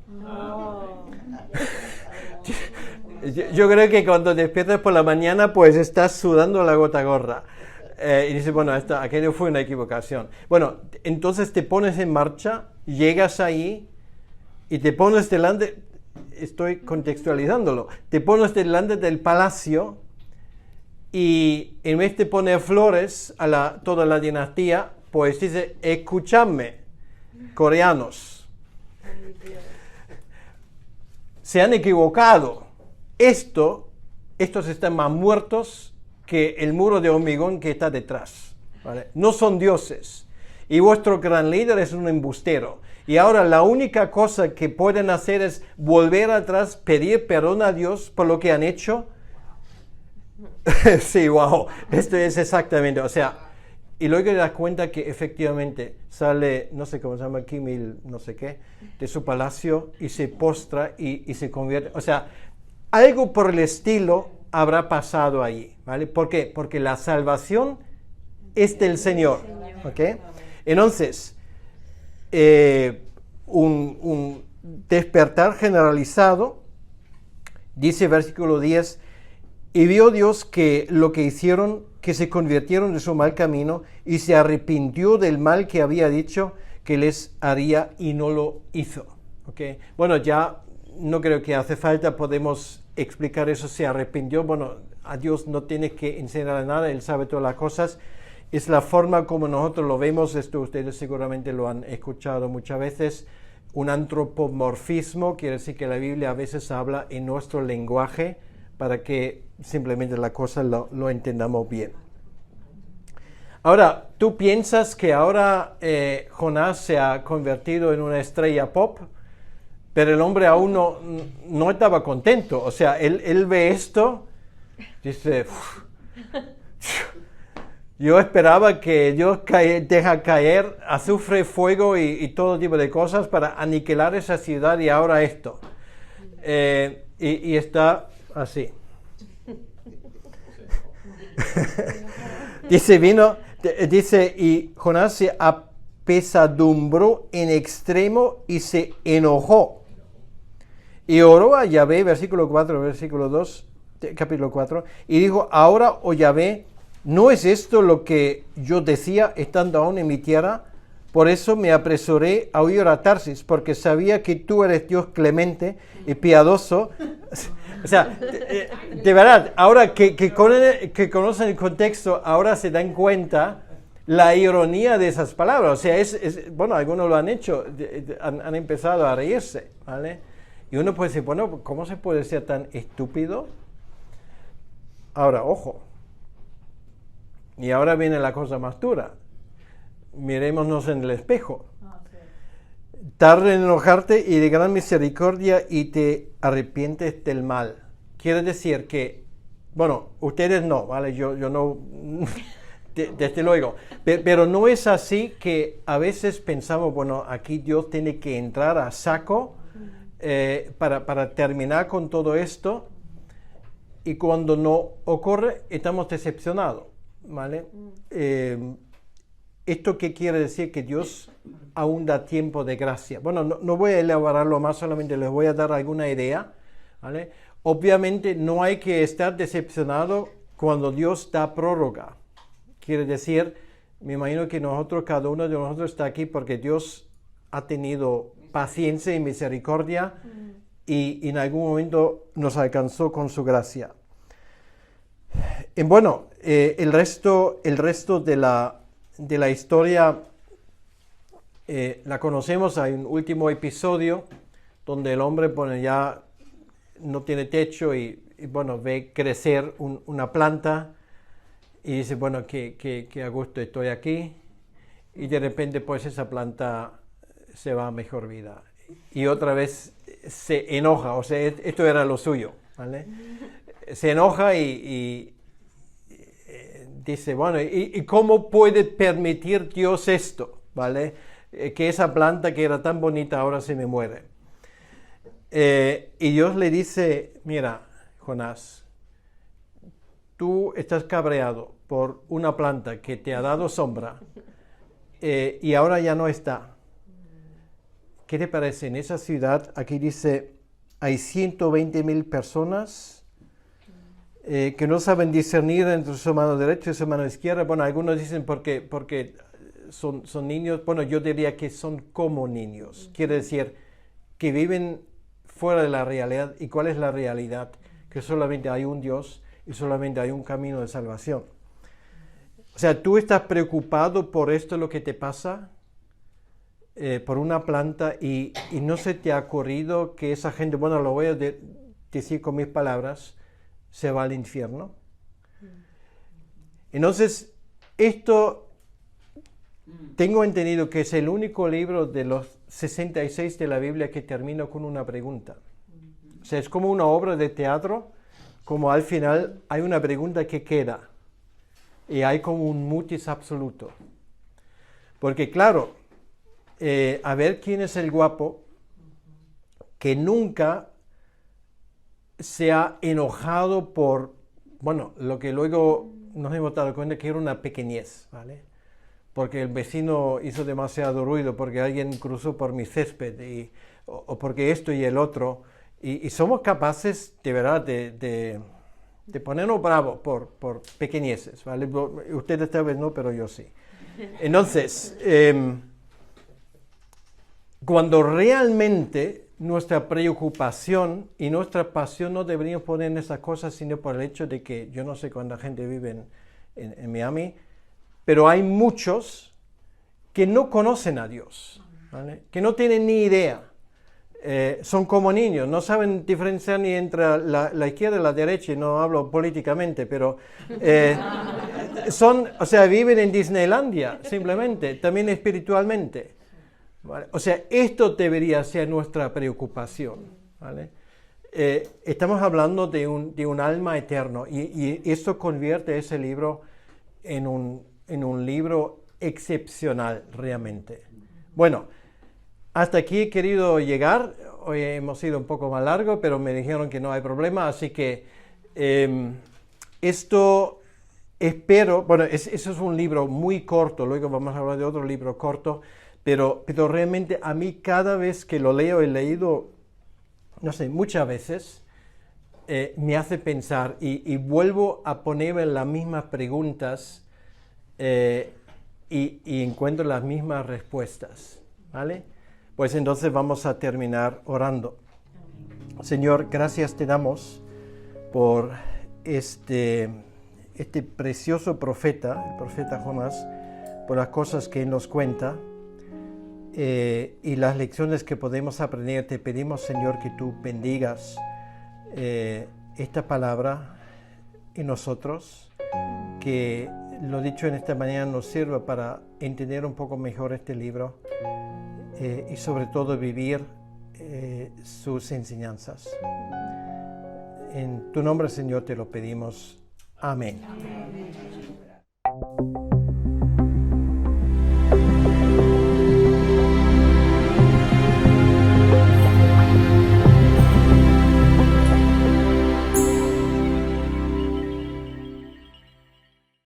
Yo creo que cuando despiertas por la mañana, pues estás sudando la gota gorda. Y dices, bueno, aquello fue una equivocación. Bueno, entonces te pones en marcha, llegas ahí y te pones delante, estoy contextualizándolo, te pones delante del palacio y en vez de poner flores a toda la dinastía, pues dice, escuchadme, coreanos. Se han equivocado. Estos están más muertos que el muro de hormigón que está detrás, ¿vale? No son dioses. Y vuestro gran líder es un embustero. Y ahora la única cosa que pueden hacer es volver atrás, pedir perdón a Dios por lo que han hecho. Sí, wow. Esto es exactamente, o sea, y luego te das cuenta que efectivamente sale, no sé cómo se llama, Kim Il, no sé qué, de su palacio y se postra y se convierte, o sea, algo por el estilo habrá pasado ahí, ¿vale? ¿Por qué? Porque la salvación es del Señor, ¿ok? Entonces, un despertar generalizado, dice versículo 10, y vio Dios que lo que hicieron, que se convirtieron de su mal camino y se arrepintió del mal que había dicho que les haría y no lo hizo, ¿ok? Bueno, ya no creo que hace falta, podemos explicar eso, se arrepintió. Bueno, a Dios no tiene que enseñar nada, Él sabe todas las cosas. Es la forma como nosotros lo vemos, esto ustedes seguramente lo han escuchado muchas veces, un antropomorfismo, quiere decir que la Biblia a veces habla en nuestro lenguaje para que simplemente la cosa lo entendamos bien. Ahora, ¿tú piensas que ahora Jonás se ha convertido en una estrella pop? Pero el hombre aún no estaba contento. O sea, él ve esto, dice, yo esperaba que Dios deja caer azufre, fuego y todo tipo de cosas para aniquilar esa ciudad y ahora esto. Y está así. Dice, y Jonás se apesadumbró en extremo y se enojó. Y oró a Yahvé, versículo 4, versículo 2, capítulo 4, y dijo, ahora, oh Yahvé, ¿no es esto lo que yo decía estando aún en mi tierra? Por eso me apresuré a huir a Tarsis, porque sabía que tú eres Dios clemente y piadoso. O sea, de verdad, ahora que conocen el contexto, ahora se dan cuenta la ironía de esas palabras. O sea, bueno, algunos lo han hecho, han empezado a reírse, ¿vale? Y uno puede decir, bueno, ¿cómo se puede ser tan estúpido? Ahora, ojo. Y ahora viene la cosa más dura. Mirémonos en el espejo. Tarda en enojarte y de gran misericordia y te arrepientes del mal. Quiere decir que, bueno, ustedes no, ¿vale? Yo no, desde luego. Pero no es así que a veces pensamos, bueno, aquí Dios tiene que entrar a saco para terminar con todo esto. Y cuando no ocurre, estamos decepcionados, ¿vale? ¿Esto qué quiere decir? Que Dios aún da tiempo de gracia. Bueno, no voy a elaborarlo más, solamente les voy a dar alguna idea, ¿vale? Obviamente no hay que estar decepcionado cuando Dios da prórroga. Quiere decir, me imagino que cada uno de nosotros está aquí porque Dios ha tenido paciencia y misericordia y en algún momento nos alcanzó con su gracia. Y bueno, el resto de la historia la conocemos. Hay un último episodio donde el hombre ya no tiene techo y bueno, ve crecer una planta y dice, bueno, que a gusto estoy aquí, y de repente pues esa planta se va a mejor vida. y otra vez se enoja, o sea, esto era lo suyo, ¿vale? Se enoja y dice, bueno, ¿y cómo puede permitir Dios esto? ¿Vale? Que esa planta que era tan bonita ahora se me muere. Y Dios le dice, mira, Jonás, tú estás cabreado por una planta que te ha dado sombra y ahora ya no está. ¿Qué te parece? En esa ciudad, aquí dice, hay 120,000 personas que no saben discernir entre su mano derecha y su mano izquierda. Bueno, algunos dicen porque son niños. Bueno, yo diría que son como niños. Quiere decir que viven fuera de la realidad. ¿Y cuál es la realidad? Que solamente hay un Dios y solamente hay un camino de salvación. O sea, ¿tú estás preocupado por esto lo que te pasa? Por una planta y no se te ha ocurrido que esa gente, bueno, lo voy a decir con mis palabras, se va al infierno. Entonces, esto tengo entendido que es el único libro de los 66 de la Biblia que termina con una pregunta. O sea, es como una obra de teatro, como al final hay una pregunta que queda y hay como un mutis absoluto. Porque claro, a ver quién es el guapo que nunca se ha enojado por, bueno, lo que luego nos hemos dado cuenta que era una pequeñez, ¿vale? Porque el vecino hizo demasiado ruido, porque alguien cruzó por mi césped, o porque esto y el otro, y somos capaces, de verdad, de ponernos bravos por pequeñeces, ¿vale? Ustedes tal vez no, pero yo sí. Entonces, cuando realmente nuestra preocupación y nuestra pasión no deberían poner en esas cosas, sino por el hecho de que yo no sé cuánta gente vive en Miami, pero hay muchos que no conocen a Dios, ¿vale? Que no tienen ni idea. Son como niños, no saben diferenciar ni entre la izquierda y la derecha, y no hablo políticamente, pero o sea, viven en Disneylandia, simplemente, también espiritualmente. ¿Vale? O sea, esto debería ser nuestra preocupación, ¿vale? Estamos hablando de un alma eterno y esto convierte ese libro en un libro excepcional realmente. Bueno, hasta aquí he querido llegar. Hoy hemos sido un poco más largo, pero me dijeron que no hay problema, así que esto espero, bueno, eso es un libro muy corto, luego vamos a hablar de otro libro corto. Pero realmente a mí cada vez que lo leo, he leído, no sé, muchas veces, me hace pensar y vuelvo a ponerme las mismas preguntas y encuentro las mismas respuestas, ¿vale? Pues entonces vamos a terminar orando. Señor, gracias te damos por este precioso profeta, el profeta Jonás, por las cosas que él nos cuenta. Y las lecciones que podemos aprender. Te pedimos, Señor, que tú bendigas esta palabra en nosotros, que lo dicho en esta mañana nos sirva para entender un poco mejor este libro y sobre todo vivir sus enseñanzas. En tu nombre, Señor, te lo pedimos. Amén. Amén.